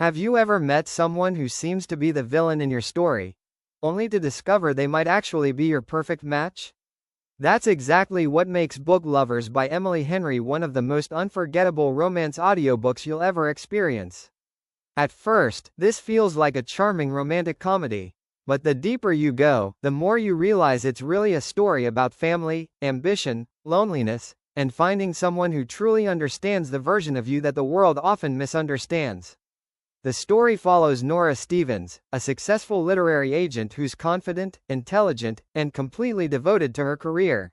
Have you ever met someone who seems to be the villain in your story, only to discover they might actually be your perfect match? That's exactly what makes Book Lovers by Emily Henry one of the most unforgettable romance audiobooks you'll ever experience. At first, this feels like a charming romantic comedy. But the deeper you go, the more you realize it's really a story about family, ambition, loneliness, and finding someone who truly understands the version of you that the world often misunderstands. The story follows Nora Stevens, a successful literary agent who's confident, intelligent, and completely devoted to her career.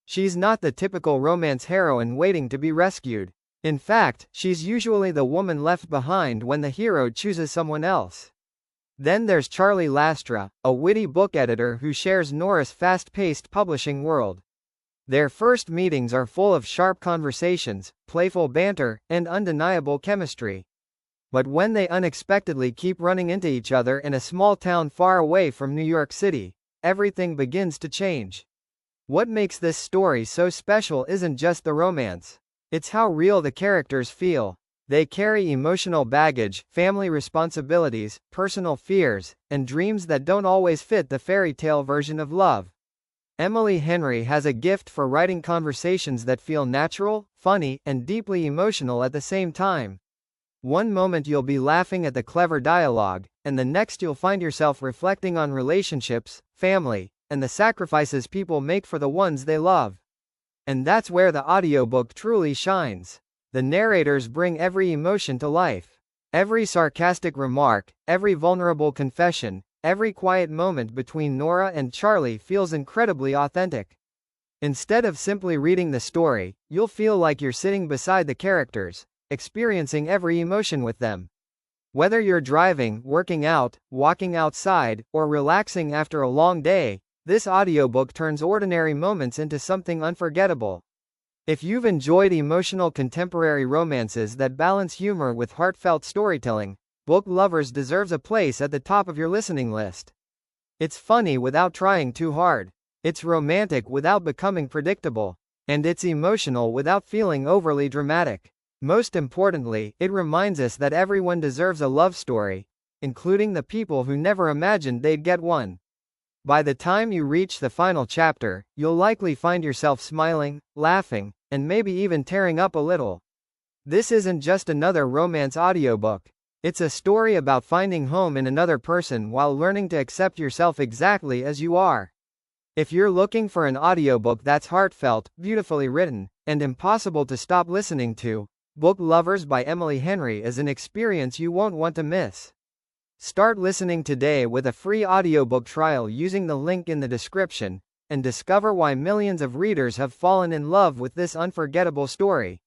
She's not the typical romance heroine waiting to be rescued. In fact, she's usually the woman left behind when the hero chooses someone else. Then there's Charlie Lastra, a witty book editor who shares Nora's fast-paced publishing world. Their first meetings are full of sharp conversations, playful banter, and undeniable chemistry. But when they unexpectedly keep running into each other in a small town far away from New York City, everything begins to change. What makes this story so special isn't just the romance. It's how real the characters feel. They carry emotional baggage, family responsibilities, personal fears, and dreams that don't always fit the fairy tale version of love. Emily Henry has a gift for writing conversations that feel natural, funny, and deeply emotional at the same time. One moment you'll be laughing at the clever dialogue, and the next you'll find yourself reflecting on relationships, family, and the sacrifices people make for the ones they love. And that's where the audiobook truly shines. The narrators bring every emotion to life. Every sarcastic remark, every vulnerable confession, every quiet moment between Nora and Charlie feels incredibly authentic. Instead of simply reading the story, you'll feel like you're sitting beside the characters, experiencing every emotion with them. Whether you're driving, working out, walking outside, or relaxing after a long day, this audiobook turns ordinary moments into something unforgettable. If you've enjoyed emotional contemporary romances that balance humor with heartfelt storytelling, Book Lovers deserves a place at the top of your listening list. It's funny without trying too hard. It's romantic without becoming predictable. And it's emotional without feeling overly dramatic. Most importantly, it reminds us that everyone deserves a love story, including the people who never imagined they'd get one. By the time you reach the final chapter, you'll likely find yourself smiling, laughing, and maybe even tearing up a little. This isn't just another romance audiobook. It's a story about finding home in another person while learning to accept yourself exactly as you are. If you're looking for an audiobook that's heartfelt, beautifully written, and impossible to stop listening to, Book Lovers by Emily Henry is an experience you won't want to miss. Start listening today with a free audiobook trial using the link in the description, and discover why millions of readers have fallen in love with this unforgettable story.